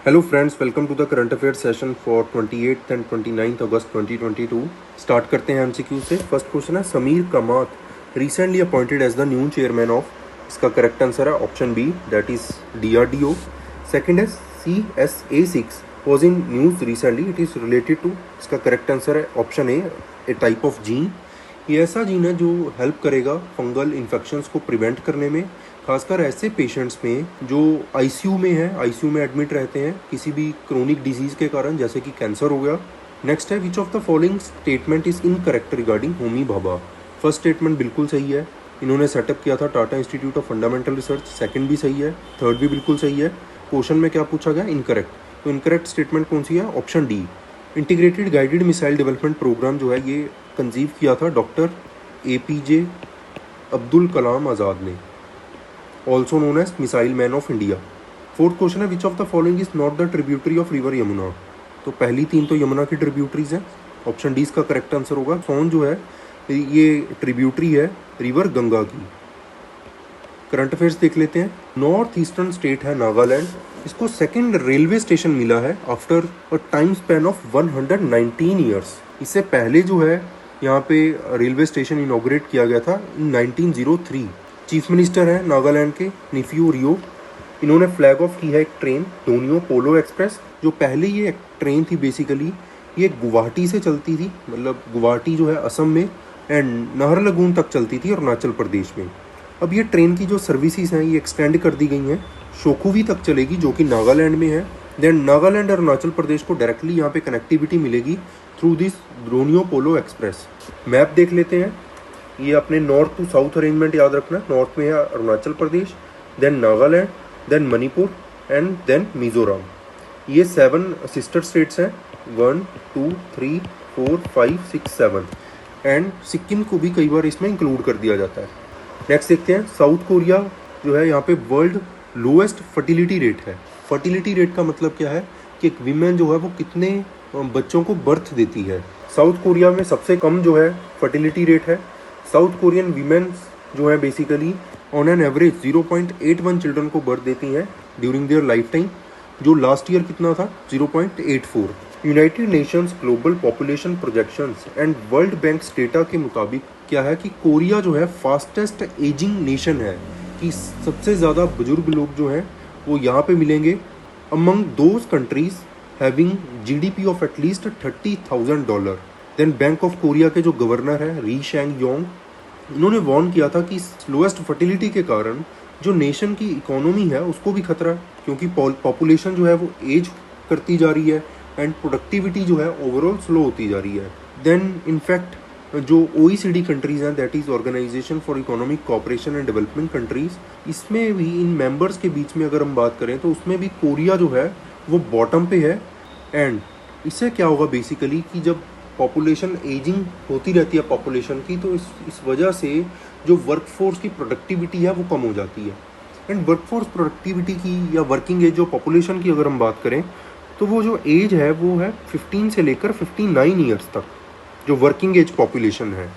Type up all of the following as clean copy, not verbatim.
Hello friends, welcome to the current affair session for 28th and 29th August 2022। Start करते हैं MCQ से। First question है, Sameer Kamath recently appointed as the new chairman of. इसका correct answer है option B, that is DRDO. Second है, CSA6 was in news recently, it is related to. इसका correct answer है option A type of gene. ये ऐसा gene है जो help करेगा फंगल इन्फेक्शंस को प्रिवेंट करने में, खासकर ऐसे पेशेंट्स में जो आईसीयू में है, आईसीयू में एडमिट रहते हैं किसी भी क्रोनिक डिजीज के कारण, जैसे कि कैंसर हो गया। नेक्स्ट है, which of the following statement is incorrect regarding Homi Bhabha. First statement बिल्कुल सही है, इन्होंने सेटअप किया था Tata institute of fundamental research. Second भी सही है, थर्ड भी बिल्कुल सही है। क्वेश्चन में क्या पूछा गया? इनकरेक्ट। तो इनकरेक्ट स्टेटमेंट कौन सी है? Option D. Integrated guided missile development programme जो है ये कंसीव किया था डॉक्टर APJ अब्दुल कलाम आज़ाद ने, also known as missile man of India. Fourth question है, which of the following is not the tributary of river Yamuna. तो पहली तीन तो यमुना की ट्रिब्यूटरीज हैं, ऑप्शन डी इसका करेक्ट आंसर होगा। सोन जो है ये ट्रिब्यूटरी है रिवर गंगा की। करंट अफेयर्स देख लेते हैं। नॉर्थ ईस्टर्न स्टेट है नागालैंड, इसको सेकंड रेलवे स्टेशन मिला है after a time span of 119 years. इससे पहले जो है यहाँ पे रेलवे स्टेशन इनॉग्रेट किया गया था इन 1903। चीफ मिनिस्टर है नागालैंड के निफ्यू रियो। इन्होंने फ्लैग ऑफ की है एक ट्रेन, डोनियो पोलो एक्सप्रेस। जो पहले ये ट्रेन थी बेसिकली ये गुवाहाटी से चलती थी, मतलब गुवाहाटी जो है असम में, एंड नाहरलगुन तक चलती थी अरुणाचल प्रदेश में। अब ये ट्रेन की जो सर्विसेज हैं ये एक्सटेंड कर दी गई हैं, शोकुवी तक चलेगी जो कि नागालैंड में है। देन नागालैंड और अरुणाचल प्रदेश को डायरेक्टली यहाँ पे कनेक्टिविटी मिलेगी through this Donyi polo express. Map देख लेते हैं। ये अपने नॉर्थ टू साउथ अरेंजमेंट याद रखना। नॉर्थ में है Arunachal Pradesh, then Nagaland, then Manipur and then Mizoram. ये 7 सिस्टर स्टेट्स हैं, 1 2 3 4 5 6 7, एंड सिक्किम को भी कई बार इसमें इंक्लूड कर दिया जाता है। नेक्स्ट देखते हैं, साउथ कोरिया जो है यहाँ पे वर्ल्ड लोएस्ट फर्टिलिटी रेट है। फर्टिलिटी रेट का मतलब क्या है कि एक वीमेन जो है वो कितने बच्चों को बर्थ देती है। साउथ कोरिया में सबसे कम जो है फर्टिलिटी रेट है। साउथ कोरियन वीमेन्स जो है basically on an average 0.81 children को बर्थ देती हैं ड्यूरिंग देयर लाइफ टाइम, जो लास्ट ईयर कितना था? 0.84। United Nations global population projections and world bank data के मुताबिक क्या है कि कोरिया जो है फास्टेस्ट एजिंग नेशन है, कि सबसे ज़्यादा बुजुर्ग लोग जो हैं वो यहाँ पे मिलेंगे among those countries having GDP of at least $30,000। Then bank of Korea के जो गवर्नर है री शेंग योंग, इन्होंने वार्न किया था कि स्लोएस्ट फर्टिलिटी के कारण जो नेशन की इकोनॉमी है उसको भी खतरा है, क्योंकि पॉपुलेशन जो है वो एज करती जा रही है एंड प्रोडक्टिविटी जो है ओवरऑल स्लो होती जा रही है। देन इनफैक्ट जो OECD कंट्रीज़ हैं, that is organisation for economic cooperation and development countries, इसमें भी इन मेंबर्स के बीच में अगर हम बात करें तो उसमें भी कोरिया जो है वो बॉटम पे है। एंड इससे क्या होगा बेसिकली कि जब पॉपुलेशन एजिंग होती रहती है पॉपुलेशन की, तो इस वजह से जो वर्कफोर्स की प्रोडक्टिविटी है वो कम हो जाती है। एंड वर्कफोर्स प्रोडक्टिविटी की या वर्किंग एज जो पॉपुलेशन की अगर हम बात करें तो वो जो एज है वो है 15 से लेकर 59 ईयर्स तक, जो वर्किंग एज पॉपुलेशन है।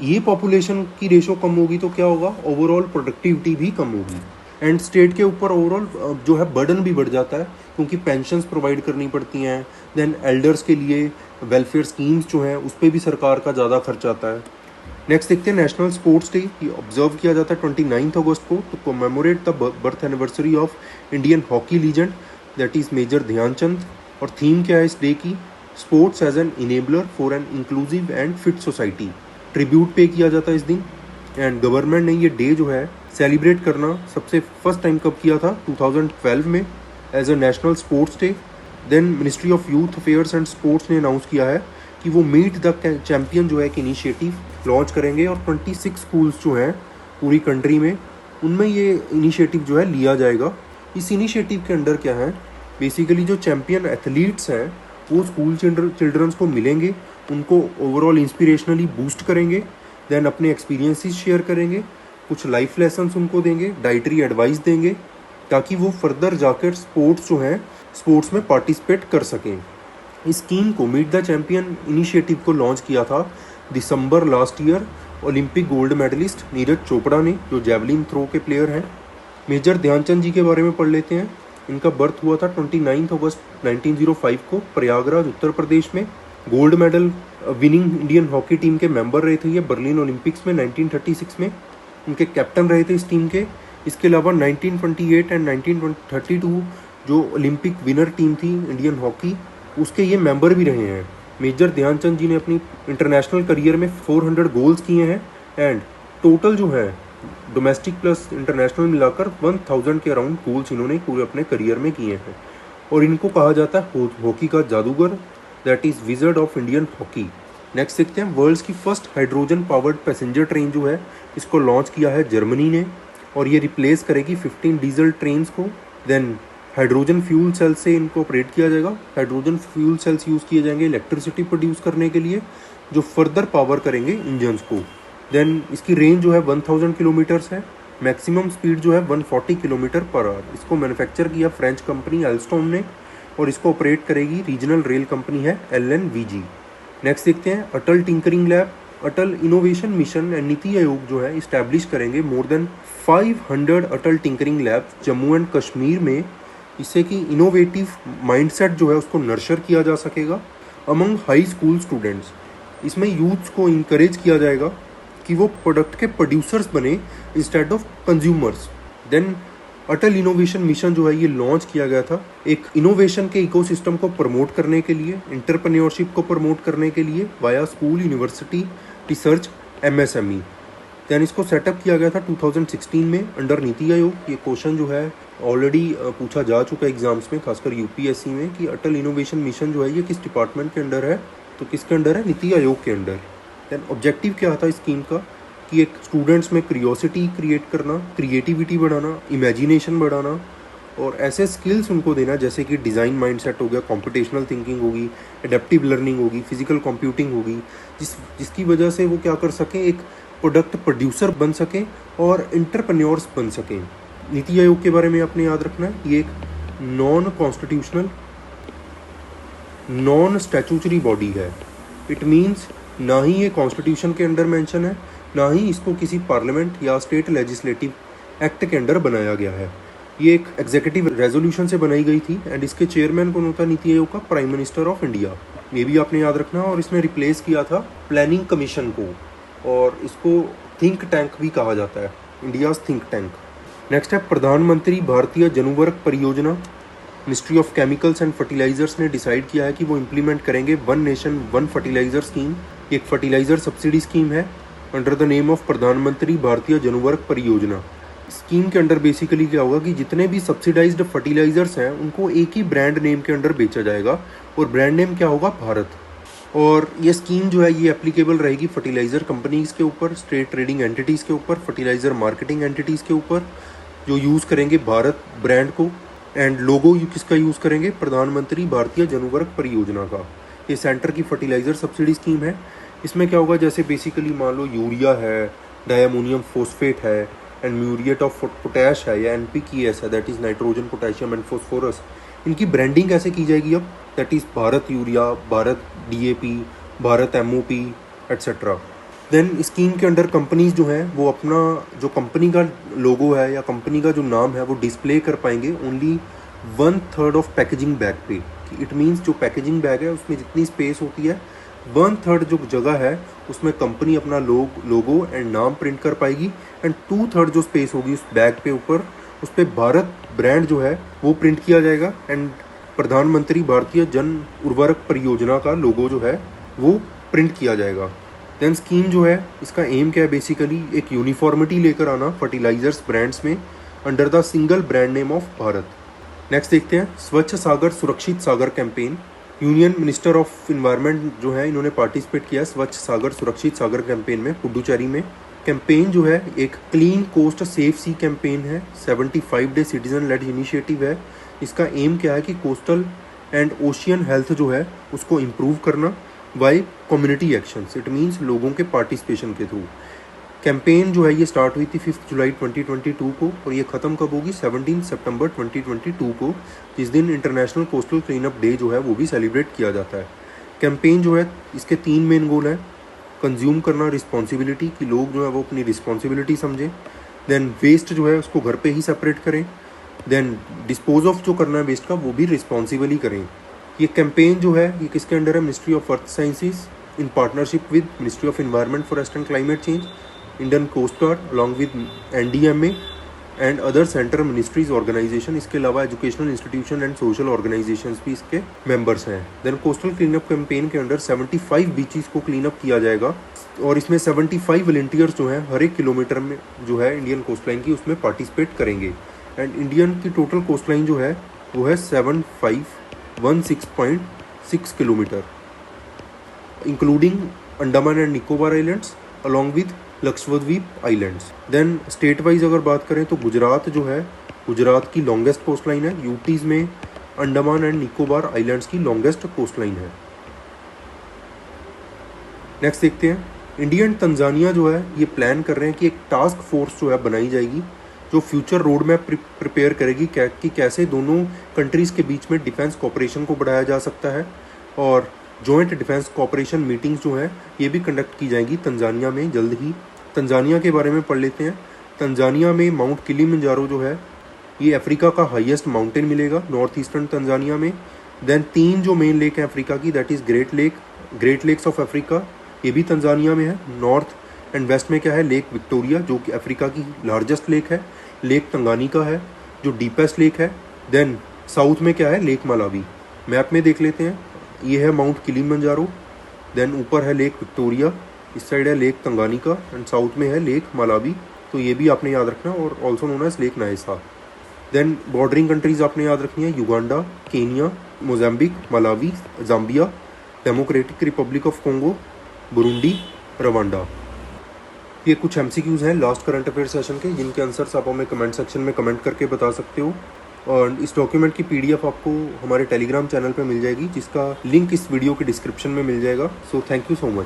ये पॉपुलेशन की रेशो कम होगी तो क्या होगा? ओवरऑल प्रोडक्टिविटी भी कम होगी एंड स्टेट के ऊपर ओवरऑल जो है बर्डन भी बढ़ जाता है, क्योंकि पेंशन्स प्रोवाइड करनी पड़ती हैं। देन एल्डर्स के लिए वेलफेयर स्कीम्स जो हैं उस पर भी सरकार का ज़्यादा खर्च आता है। नेक्स्ट देखते हैं, नेशनल स्पोर्ट्स डे ये ऑब्जर्व किया जाता है 29 अगस्त को to commemorate the birth anniversary of Indian hockey legend, that is major Dhyan Chand. और थीम क्या है इस डे की? Sports as an enabler for an inclusive and fit society. Tribute पे किया जाता है इस दिन। एंड गवर्नमेंट ने ये डे जो है सेलिब्रेट करना सबसे फर्स्ट टाइम कब किया था? 2012 में as a national sports day. Then ministry of youth affairs and sports ने अनाउंस किया है कि वो मीट द चैम्पियन जो है एक इनिशिएटिव लॉन्च करेंगे, और 26 स्कूल्स जो हैं पूरी कंट्री में उनमें ये इनिशिएटिव जो है लिया जाएगा। इस इनिशिएटिव के अंडर क्या है, बेसिकली जो चैम्पियन एथलीट्स हैं वो स्कूल चिल्ड्रंस को मिलेंगे, उनको ओवरऑल इंस्पिरेशनली बूस्ट करेंगे, देन अपने एक्सपीरियंसेस शेयर करेंगे, कुछ लाइफ लेसन्स उनको देंगे, डाइटरी एडवाइस देंगे, ताकि वो फर्दर जाकर स्पोर्ट्स जो हैं स्पोर्ट्स में पार्टिसिपेट कर सकें। इस स्कीम को मीट द चैम्पियन इनिशिएटिव को लॉन्च किया था दिसंबर last year Olympic gold medallist Neeraj Chopra ने, जो जेवलिन थ्रो के प्लेयर हैं। मेजर ध्यानचंद जी के बारे में पढ़ लेते हैं। इनका बर्थ हुआ था 29 अगस्त 1905 को प्रयागराज उत्तर प्रदेश में। Gold medal winning Indian hockey team के मेंबर रहे थे ये बर्लिन ओलंपिक्स में 1936 में। उनके कैप्टन रहे थे इस टीम के। इसके अलावा 1928 एंड 1932 जो ओलंपिक विनर टीम थी इंडियन हॉकी, उसके ये मेंबर भी रहे हैं। मेजर ध्यानचंद जी ने अपनी इंटरनेशनल करियर में 400 गोल्स किए हैं एंड टोटल जो है डोमेस्टिक प्लस इंटरनेशनल मिलाकर 1000 के अराउंड गोल्स इन्होंने पूरे अपने करियर में किए हैं। और इनको कहा जाता है हॉकी का जादूगर, that is wizard of Indian hockey. Next देखते हैं, वर्ल्ड्स की first hydrogen powered passenger train जो है इसको लॉन्च किया है जर्मनी ने, और ये रिप्लेस करेगी 15 डीजल ट्रेन्स को। देन हाइड्रोजन फ्यूल सेल से इनको ऑपरेट किया जाएगा। हाइड्रोजन फ्यूल सेल्स यूज़ किए जाएंगे इलेक्ट्रिसिटी प्रोड्यूस करने के लिए, जो फर्दर पावर करेंगे इंजन्स को। देन इसकी रेंज जो है 1000 किलोमीटर्स है। मैक्सिमम स्पीड जो है 140 किलोमीटर पर आवर। इसको मैन्युफैक्चर किया फ्रेंच कंपनी एल्स्टॉम ने, और इसको ऑपरेट करेगी रीजनल रेल कंपनी है LNVG। नेक्स्ट देखते हैं, Atal tinkering lab, Atal innovation mission and NITI Aayog जो है इस्टेब्लिश करेंगे more than 500 Atal tinkering lab Jammu and Kashmir में, इससे कि इनोवेटिव माइंडसेट जो है उसको नर्चर किया जा सकेगा अमंग हाई स्कूल स्टूडेंट्स। इसमें यूथ्स को इनकरेज किया जाएगा कि वो प्रोडक्ट के प्रोड्यूसर्स बने instead of consumers. Then Atal innovation mission जो है ये लॉन्च किया गया था एक इनोवेशन के इकोसिस्टम को प्रमोट करने के लिए, एंटरप्रेन्योरशिप को प्रमोट करने के लिए via school, university, research, MSME। Then इसको सेटअप किया गया था 2016 में अंडर नीति आयोग। ये क्वेश्चन जो है ऑलरेडी पूछा जा चुका है एग्जाम्स में, खासकर UPSC में, कि अटल इनोवेशन मिशन जो है ये किस डिपार्टमेंट के अंडर है, तो किसके अंडर है, नीति आयोग के अंडर। दैन ऑब्जेक्टिव क्या था इस स्कीम का कि एक स्टूडेंट्स में क्रियोसिटी क्रिएट करना, क्रिएटिविटी बढ़ाना, इमेजिनेशन बढ़ाना, और ऐसे स्किल्स उनको देना जैसे कि डिज़ाइन माइंडसेट हो गया, कॉम्पिटिशनल थिंकिंग होगी, एडेप्टिव लर्निंग होगी, फिजिकल कंप्यूटिंग होगी, जिसकी वजह से वो क्या कर सकें, एक प्रोडक्ट प्रोड्यूसर बन सकें और एंटरप्रेन्योर्स बन सकें। नीति आयोग के बारे में आपने याद रखना है, ये एक non constitutional, non statutory body है। इट मीन्स ना ही ये कॉन्स्टिट्यूशन के अंडर मेंशन है, ना ही इसको किसी पार्लियामेंट या स्टेट लेजिस्लेटिव एक्ट के अंडर बनाया गया है। ये एक एग्जीक्यूटिव रेजोल्यूशन से बनाई गई थी एंड इसके चेयरमैन कौन होता है नीति आयोग का, प्राइम मिनिस्टर ऑफ इंडिया। ये भी आपने याद रखना। और इसने रिप्लेस किया था प्लानिंग कमीशन को, और इसको थिंक टैंक भी कहा जाता है, इंडियाज थिंक टैंक। नेक्स्ट है प्रधानमंत्री Bharatiya Janurvarak Pariyojana. Ministry of chemicals and fertilisers ने डिसाइड किया है कि वो इम्प्लीमेंट करेंगे one nation one fertiliser scheme. एक फर्टिलाइजर सब्सिडी स्कीम है under the name of Pradhanmantri Bharatiya Janurvarak परियोजना। स्कीम के अंडर बेसिकली क्या होगा कि जितने भी सब्सिडाइज्ड फर्टिलाइजर्स हैं उनको एक ही ब्रांड नेम के अंडर बेचा जाएगा, और ब्रांड नेम क्या होगा, भारत। और ये स्कीम जो है ये एप्लीकेबल रहेगी फर्टिलाइज़र कंपनीज़ के ऊपर, स्टेट ट्रेडिंग एंटिटीज़ के ऊपर, फर्टिलाइज़र मार्केटिंग एंटिटीज़ के ऊपर, जो यूज़ करेंगे भारत ब्रांड को। एंड लोगो किसका यूज़ करेंगे, प्रधानमंत्री भारतीय जनुवर्क परियोजना का। ये सेंटर की फर्टिलाइज़र सब्सिडी स्कीम है। इसमें क्या होगा, जैसे बेसिकली मान लो यूरिया है, डायमोनियम फॉस्फेट है, एंड म्यूरिएट ऑफ पोटैश है, या NPKs है, that is nitrogen potassium and phosphorus. इनकी ब्रांडिंग कैसे की जाएगी अब, दैट इज़ Bharat urea, Bharat DAP, Bharat MOP etcetera. Then scheme के अंडर कंपनीज जो हैं वो अपना जो कंपनी का लोगो है या कंपनी का जो नाम है वो डिस्प्ले कर पाएंगे ओनली 1/3 ऑफ पैकेजिंग बैग पे। इट मीन्स जो पैकेजिंग बैग है उसमें जितनी स्पेस होती है 1/3 जो जगह है उसमें कंपनी अपना लोगो एंड नाम प्रिंट कर पाएगी, एंड 2/3 जो स्पेस होगी उस बैग पे ऊपर उस पर भारत ब्रांड जो है वो प्रिंट किया जाएगा, एंड प्रधानमंत्री भारतीय जन उर्वरक परियोजना का लोगो जो है वो प्रिंट किया जाएगा। देन स्कीम जो है इसका एम क्या है, बेसिकली एक यूनिफॉर्मिटी लेकर आना फर्टिलाइजर्स ब्रांड्स में under the single brand name of Bharat. Next देखते हैं Swachh Sagar Surakshit Sagar campaign. Union minister of environment जो है इन्होंने पार्टिसिपेट किया स्वच्छ सागर सुरक्षित सागर कैंपेन में पुडुचेरी में। कैंपेन जो है एक क्लीन कोस्ट सेफ सी कैंपेन है, 75 डे सिटीजन लेड इनिशिएटिव है। इसका एम क्या है कि कोस्टल एंड ओशियन हेल्थ जो है उसको इम्प्रूव करना by community actions. It means लोगों के पार्टिसिपेशन के थ्रू। कैंपेन जो है ये स्टार्ट हुई थी 5 जुलाई 2022 को, और ये ख़त्म कब होगी, 17 सितंबर 2022 को, जिस दिन international coastal clean up day जो है वो भी सेलिब्रेट किया जाता है। कैंपेन जो है इसके 3 मेन गोल हैं, कंज्यूम करना रिस्पॉन्सिबिलिटी, कि लोग जो है वो अपनी रिस्पॉन्सिबिलिटी समझें। देन वेस्ट जो है उसको घर पे ही सेपरेट करें। देन डिस्पोज ऑफ जो करना है वेस्ट का वो भी रिस्पॉन्सिबली करें। ये कैंपेन जो है ये किसके अंडर है? Ministry of earth sciences in partnership with ministry of environment forest and climate change, Indian coast guard along with NDMA and other centre ministries organisation. इसके अलावा educational institution and social organisations भी इसके members हैं। Then coastal cleanup campaign के under 75 beaches को cleanup किया जाएगा और इसमें 75 वॉलंटियर्स जो हैं हर एक किलोमीटर में जो है इंडियन कोस्ट लाइन की उसमें पार्टिसिपेट करेंगे। एंड इंडियन की टोटल कोस्ट लाइन जो है वो है 7516.6 kilometre, including Andaman and Nicobar islands along with Lakshadweep islands. Then state wise अगर बात करें तो गुजरात जो है, गुजरात की लॉन्गेस्ट कोस्ट लाइन है। यूटीज में अंडमान एंड निकोबार आइलैंड्स की लॉन्गेस्ट कोस्ट लाइन है। नेक्स्ट देखते हैं, इंडिया एंड तंजानिया जो है ये प्लान कर रहे हैं कि एक टास्क फोर्स जो है बनाई जाएगी जो फ्यूचर रोड मैप प्रिपेयर करेगी कि कैसे दोनों कंट्रीज़ के बीच में डिफेंस कोऑपरेशन को बढ़ाया जा सकता है। और जॉइंट डिफेंस कोऑपरेशन मीटिंग्स जो है ये भी कंडक्ट की जाएंगी तंजानिया में जल्द ही। तंजानिया के बारे में पढ़ लेते हैं। तंजानिया में माउंट किलिमंजारो जो है ये अफ्रीका का हाईएस्ट माउंटेन मिलेगा नॉर्थ ईस्टर्न तंजानिया में। देन 3 जो मेन लेक हैं अफ्रीका की, that is great lakes of Africa, ये भी तंजानिया में है। नॉर्थ एंड वेस्ट में क्या है? लेक विक्टोरिया जो कि अफ्रीका की लार्जेस्ट लेक है। लेक तंगानिका है जो डीपेस्ट लेक है। देन साउथ में क्या है? Lake Malawi. मैप में देख लेते हैं, ये है माउंट किलिमंजारो, देन ऊपर है लेक विक्टोरिया, इस साइड है लेक तंगानिका एंड साउथ में है लेक मलावी। तो ये भी आपने याद रखना, और also known as lake Nyasa. Then bordering countries आपने याद रखनी है, Uganda, Kenya, Mozambique, Malawi, Zambia, democratic republic of Congo, Burundi, Rwanda. ये कुछ MCQs हैं लास्ट करंट अफेयर सेशन के, जिनके आंसर्स आप हमें कमेंट सेक्शन में कमेंट करके बता सकते हो। और इस डॉक्यूमेंट की PDF आपको हमारे टेलीग्राम चैनल पे मिल जाएगी, जिसका लिंक इस वीडियो के डिस्क्रिप्शन में मिल जाएगा। So thank you so much.